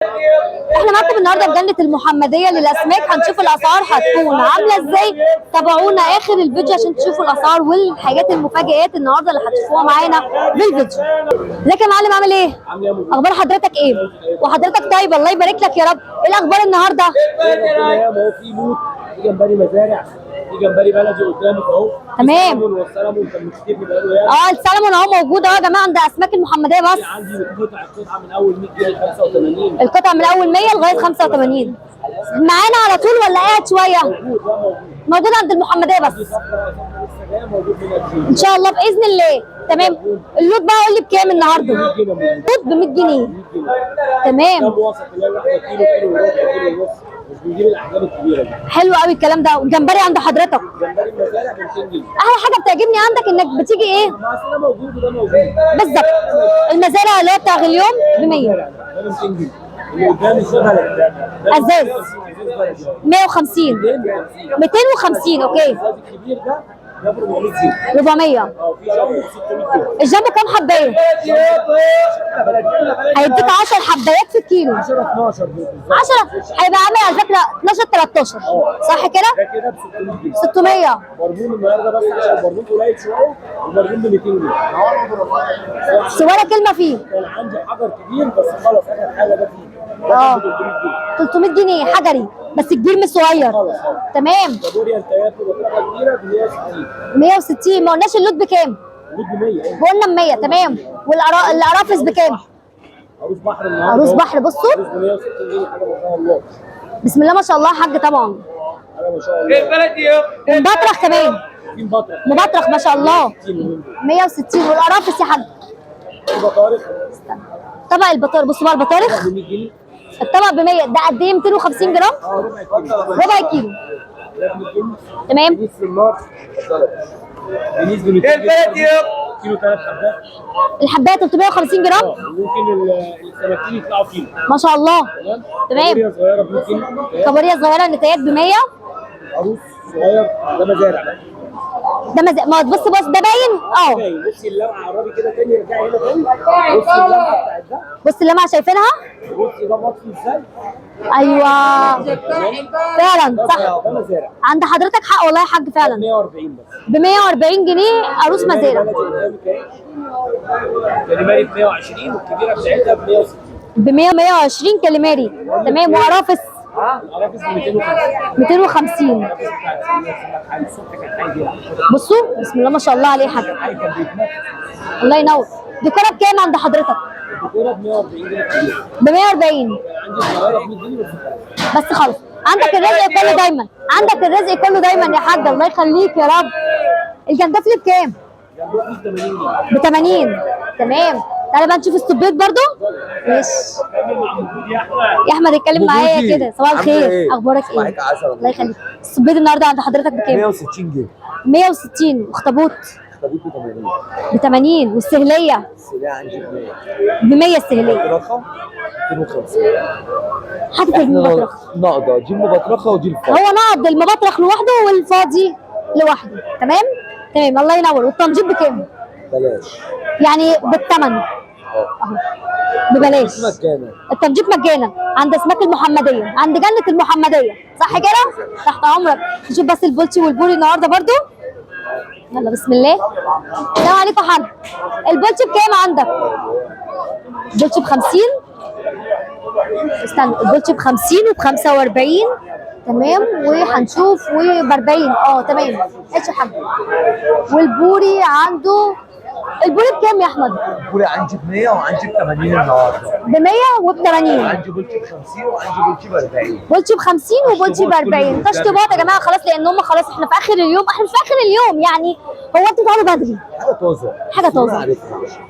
احنا معاكم النهارده في جنة المحمدية للأسماك، هنشوف الأسعار هتكون عاملة ازاي. تابعونا آخر الفيديو عشان تشوفوا الأسعار والحاجات المفاجآت النهارده اللي هتشوفوها معانا بالفيديو. ازيك يا معلم، عامل ايه؟ أخبار حضرتك ايه؟ وحضرتك طيب، الله يبارك لك يا رب. ايه الأخبار النهارده؟ هو في لوت، في جمبري مزارع، في جمبري بلدي قدامك اهو. تمام. والسلمون كان مختفي بقاله يعني. السلمون اهو موجود اهو يا جماعة عند أسماك المحمدية. بس عندي القطعه من اول 100 جنيه 85. القطعة من أول 100 لغاية 85. معانا على طول ولا قاعد شوية؟ موجود عند المحمدية بس. ان شاء الله باذن الله. تمام. اللوت بقى قول لي بكام النهارده؟ اللوت ب 100 جنيه. تمام. مش بيجيب الاحجام الكبيره دي. حلو قوي الكلام ده. والجمبري عند حضرتك؟ جمبري المزارع ب 200 جنيه. احلى حاجه بتعجبني عندك انك بتيجي ايه؟ ده موجود وده موجود. بالظبط. المزارع اللي هو بتاع غليوم ب 100. ده 200 جنيه. اللي قدامي الشبه ازاز 150. 250. اوكي. الكبير ده 400 جنيه. 400. في جامبو 600 جنيه. الجامبو كام حبايه؟ هيديك 10 حبايات في الكيلو. 10 12 10 هيبقى عامل على فكره 12 13 صح كده؟ ده كده ب 600 جنيه. 600. بربون النهارده بس عشان البربون قليل شويه، البربون ب 200 جنيه. صغيره كلمه فيه. كان عندي حجر كبير بس خلاص اخر حاجه ده فيه. ده ب 300 جنيه. 300 جنيه حجري بس كبير مش صغير. تمام. كابوريا انتيات وبطريقه كبيره ب 160. 160. ما قلناش اللوت بكام؟ اللوت ب 100. قلنا ب 100. تمام. والقرافس بكام؟ عروس بحر النهارده. عروس بحر بصوا. عروس ب 160 جنيه حاجه ما شاء الله. بسم الله ما شاء الله يا حاج. طبعا حاجه ما شاء الله. ومبطرخ كمان. في مبطرخ. مبطرخ ما شاء الله 160. والقرافس يا حاج؟ في بطارخ. طبق البطارخ بصوا بقى البطارخ. ب 100 جنيه. الطبق ب 100. ده قد ايه؟ 250 جرام؟ ربع كيلو. ربع كيلو. ده ب 100 جنيه. تمام. بنيس في النار. بنيس ب 200 جنيه. كيلو 3 حبات. الحبايه 350 جرام. ممكن السمكتين يطلعوا كيلو. ما شاء الله. تمام. كابوريا صغيره ب 100 جنيه. كابوريا صغيره نتايات ب 100. عروس صغير ده مزارع. ده ما بص ده باين. بصي اللمعه قربي كده تاني ارجعي هنا تاني. بصي اللمعه بتاعت ده. بص اللمعه شايفينها؟ بصي ده مطفي ازاي؟ ايوه فعلا صح. ده مزارع. عند حضرتك حق والله يا حاج فعلا. 140 بس. ب 140 جنيه عروس مزارع. كاليماري ب 120 والكبيره بتاعتها ب 160. ب 120 كاليماري. تمام. وقرافس القرافس ب 250. 250. بصوا بسم الله ما شاء الله عليه يا حاج. الله ينور. ديكوره بكام عند حضرتك؟ الدكتوره ب 140 جنيه كتير. ب 140 عندي صغيره ب 100 جنيه بس خلاص. عندك الرزق كله دايما. عندك الرزق كله دايما يا حاج. الله يخليك يا رب. الجندفلي بكام؟ ب 80. تمام. تعالى بقى نشوف السبيط برضو. ماشي يا احمد اتكلم معايا كده. صباح الخير. اخبارك ايه؟ الله يخليك. السبيط النهارده عند حضرتك بكام؟ 160 جنيه. 160. واخطبوط اخطبوط ب 80. ب 80. والسهليه؟ السلاح عندي ب 100. ب 100 السهليه. بطرخه 250. حاطط المبطرخ. نقضه دي المبطرخه ودي الفاضي. هو نقض المبطرخ لوحده والفاضي لوحده. تمام؟ تمام. الله ينور. والتنجيب بكام؟ بلاش. يعني بالثمن. اهو ببلاش. مجانا. التنجيب مجانا عند اسماك المحمديه، عند جنه المحمديه صح كده؟ تحت امرك. نشوف بس البولتي والبوري النهارده برضو. يلا بسم الله. السلام عليكم يا حاج. البولتي بكام عندك؟ البولتي ب 50. استنى. البولتي ب 50 وب 45. تمام. وهنشوف وب 40. تمام. ماشي يا حاج. والبوري عنده البوري بكام يا احمد؟ البوري عندي ب 100 وعندي ب 80 النهارده. ب 100 وب 80. عندي بولتي ب 50 وعندي بولتي ب 40. بولتي ب 50 وبولتي ب 40. تشطيبات يا جماعه خلاص لان هم خلاص احنا في اخر اليوم. احنا مش في اخر اليوم يعني. هو انتوا بتقعدوا بدري. حاجه طازه. حاجه طازه.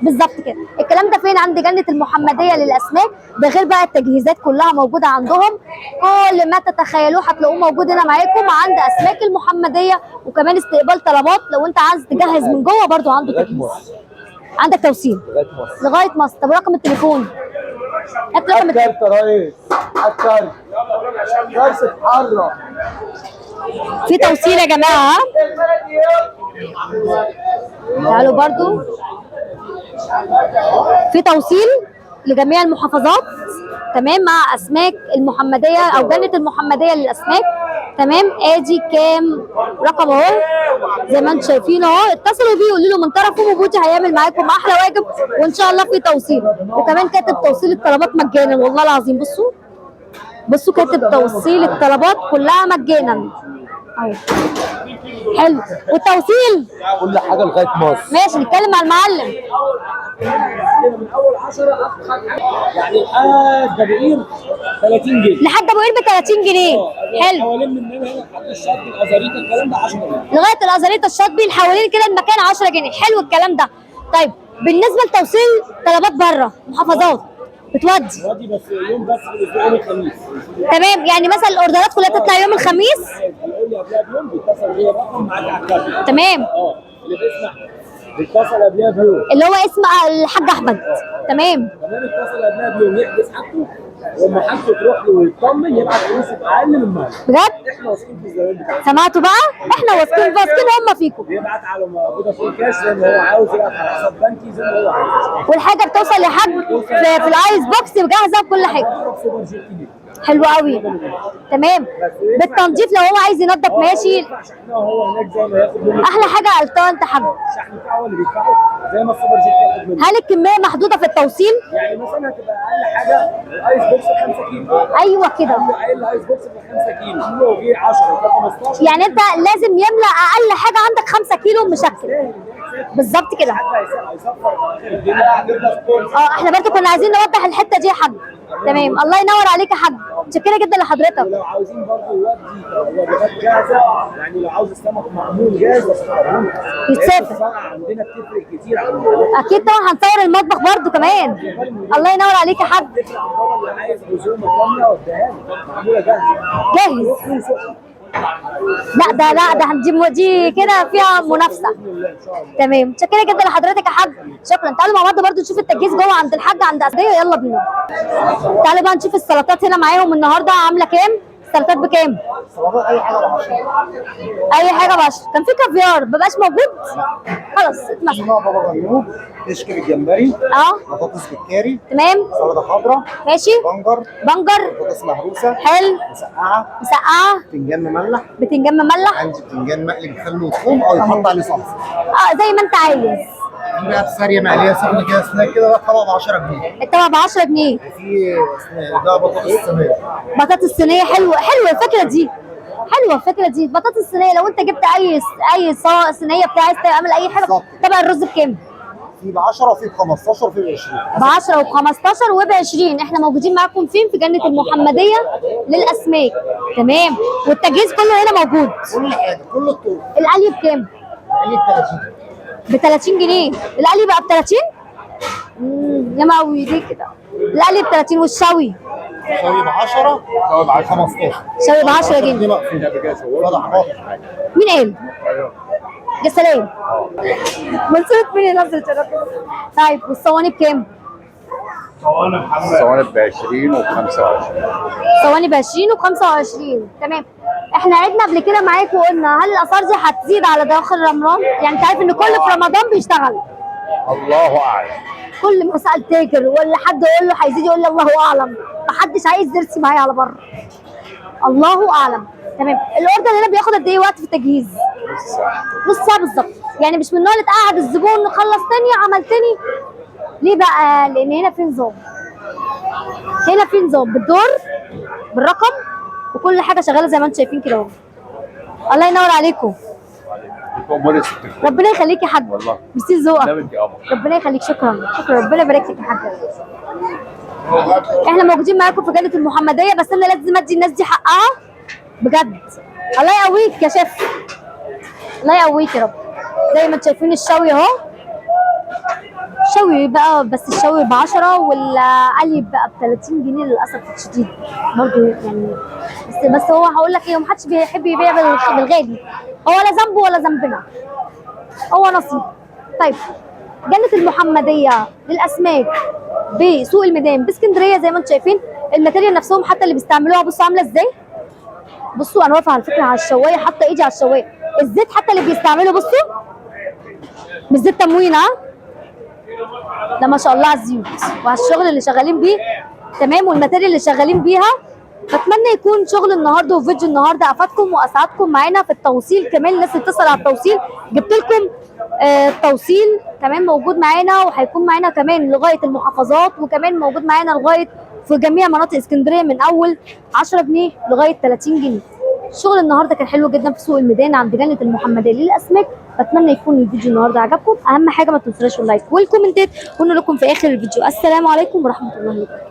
بالظبط كده. الكلام ده فين؟ عند جنه المحمديه للاسماك. ده غير بقى التجهيزات كلها موجوده عندهم. كل ما تتخيلوه هتلاقوه موجود هنا معاكم عند اسماك المحمديه. وكمان استقبال طلبات لو انت عايز تجهز من جوه برضو عنده تجهيز. عندك توصيل لغايه مصر. طب ورقم التليفون؟ هات رقم التليفون يا ريس. الكارت بس اتحرك. في توصيل يا جماعه. تعالوا برضو في توصيل لجميع المحافظات. تمام مع اسماك المحمديه او جنه المحمديه للاسماك. تمام ادي كام رقم اهو زي ما انتم شايفين اهو، اتصلوا بيه وقولوا له من طرف ام بوتي هيعمل معاكم احلى واجب، وان شاء الله في توصيل، وكمان كاتب توصيل الطلبات مجانا والله العظيم. بصوا كاتب توصيل الطلبات كلها مجانا اهو. حلو والتوصيل كل حاجه لغايه مصر. ماشي. نتكلم مع المعلم. من اول 10 يعني لحد ابو قير 30 جنيه. لحد ابو قير ب 30 جنيه. حلو. حوالين مننا هنا لحد الشط الازاريطه الكلام ده 10 جنيه. لغايه الازاريطه الشاطبي اللي حوالين كده المكان 10 جنيه. حلو الكلام ده. طيب بالنسبه لتوصيل طلبات بره محافظات بتودي ودي بس يوم بس في الاسبوع يوم الخميس. تمام، يعني مثلا الاوردرات كلها تطلع يوم الخميس. بيقول لي قبلها بيوم بيتصل بيا رقم معاك على الكابل. تمام اللي بيسمع بيتصل قبلها بيوم. اللي هو اسم الحاج احمد. تمام كمان اتصل قبلها بيوم يحجز حاجته، ولما حاجته تروح له ويطمن يبعت فلوس اقل من المال. بجد احنا واثقين في الزبائن بتاعتنا. سمعتوا بقى؟ احنا واثقين هم فيكم، بيبعت على موجوده في الكاش زي ما هو عاوز، يبعت على حساب بنكي زي ما هو عاوز. والحاجه بتوصل لحد في الايس بوكس جاهزه بكل حاجه. سوبر جيت كبير. حلو قوي. تمام بالتنظيف لو هو عايز ينظف ماشي. احنا هو هناك زي ما ياخد منه احلى حاجه قلتها انت حاج. الشحن بتاعه هو اللي بيدفعه زي ما السوبر جيت ياخد منه. هل الكميه محدوده في التوصيل؟ يعني مثلا هتبقى اقل حاجه الايس بوكس 5 كيلو. ايوه كده. اقل ايس بوكس ب 5 كيلو، كيلو وفيه 10 وفيه 15. يعني انت لازم يملى اقل حاجه عندك 5 كيلو مشكل. بالظبط كده. احنا برضه كنا عايزين نوضح الحته دي يا حاج. تمام الله ينور عليك يا حاج، متشكره جدا لحضرتك. ولو عاوزين برضه يودي وجبات جاهزه، يعني لو عاوز السمك معمول جاهز بس يتسافر. الصنعه عندنا بتفرق كتير عن اكيد طبعا هنصور المطبخ برضه كمان. الله ينور عليك يا حاج. اللي عايز عزومه كامله وديها له معموله جاهزه. جاهز. لا ده دي كده فيها منافسه. تمام متشكره جدا لحضرتك يا حاج، شكرا. تعالوا مع بعض برضو نشوف التجهيز جوه عند الحاج عند اسديه. يلا بينا. تعالوا بقى نشوف السلطات هنا معاهم النهارده عامله كام. السلطات بكام؟ السلطات اي حاجه ب 10. اي حاجه ب 10. كان في كافيار مبقاش موجود؟ خلاص اتمشى. نوع بابا غنوج، كشك بالجمبري، بطاطس بالكاري، تمام سلطه خضراء، ماشي. بنجر، بطاطس مهروسه، حلو. مسقعه، بتنجان مملح، بتنجان مملح. عندي بتنجان مقلي بخل وثوم او يتحط عليه صلصه. زي ما انت عايز. في بقى بسارية مقليه سخنه كده سناك كده، ده طبق ب 10 جنيه. الطبق ب 10 جنيه. وفي ده بطاطس صينيه. بطاطس صينيه حلوه الفكره دي. حلوه الفكره دي بطاطس صينيه. لو انت جبت اي صينيه بتاع عايز تعمل اي حاجه. طبق الرز بكام؟ في ب 10 وفي ب 15 وفي ب 20. ب 10 وب 15 وب 20. احنا موجودين معاكم فين؟ في جنة المحمدية للأسماك. تمام والتجهيز كله هنا موجود. كل حاجه كل الطرق. القلي بكام؟ القلي ب 30. ب 30 جنيه. القلي بقى ب 30؟ يا مقوي ليه كده؟ القلي ب 30 والشوي؟ شوي ب 10 شوي ب 15. شوي ب 10 جنيه. دي مقفوله وضع 11. مين قال؟ يا سلام. منصورة مين اللي نزلت الرقم؟ طيب والصواني بكام؟ صواني ب 20 وب 25. صواني ب 20 وب 25. تمام. احنا عدنا قبل كده معاكم وقلنا هل الاسعار دي هتزيد على داخل رمضان؟ يعني انت عارف ان كل في رمضان بيشتغل. الله اعلم. كل ما اسال تاجر ولا حد يقول له هيزيد يقول لي الله اعلم. محدش عايز يرسي معايا على بره. الله اعلم. تمام. الاوردر هنا بياخد قد ايه وقت في التجهيز؟ نص ساعه بالظبط. يعني مش من النوع اللي تقعد الزبون خلصتني عملتني. ليه بقى؟ لان هنا في نظام. هنا في نظام بالدور بالرقم وكل حاجه شغاله زي ما انتم شايفين كده اهو. الله ينور عليكم. ربنا يخليك يا حاج. والله ميرسي ذوقك. قمر. ربنا يخليك. شكرا ربنا يبارك لك يا حاج. احنا موجودين معاكم في جنة المحمدية، بس انا لازم ادي الناس دي حقها بجد. الله يقويك يا شيف. الله يقويك يا رب. زي ما انتم شايفين الشوي اهو. شوي بقى بس الشوي ب 10 والقلي بقى ب 30 جنيه للاسف الشديد برضه يعني. بس هو هقول لك ايه، محدش بيحب يبيع بالغالي. هو لا ذنبه ولا ذنبنا، هو نصيب. طيب جنة المحمدية للأسماك بسوق الميدان باسكندرية زي ما انتم شايفين. الماتيريال نفسهم حتى اللي بيستعملوها بصوا عاملة ازاي. بصوا انا واقفة على فكرة على الشواية، حاطة ايدي على الشواية. الزيت حتى اللي بيستعملوا بصوا مش زيت تموين. لا ما شاء الله على الزيوت وعلى الشغل اللي شغالين بيه. تمام، والماتيريال اللي شغالين بيها. بتمنى يكون شغل النهارده وفيديو النهارده افادكم واسعدكم معانا في التوصيل. كمان الناس اللي بتسال على التوصيل جبت لكم التوصيل كمان موجود معانا، وهيكون معانا كمان لغايه المحافظات، وكمان موجود معانا لغايه في جميع مناطق اسكندريه من اول 10 جنيه لغايه 30 جنيه. الشغل النهارده كان حلو جدا في سوق الميدان عند جنة المحمدية للاسماك. بتمنى يكون الفيديو النهارده عجبكم. اهم حاجه ما تنسوش اللايك والكومنتات، ونقول لكم في اخر الفيديو السلام عليكم ورحمه الله وبركاته.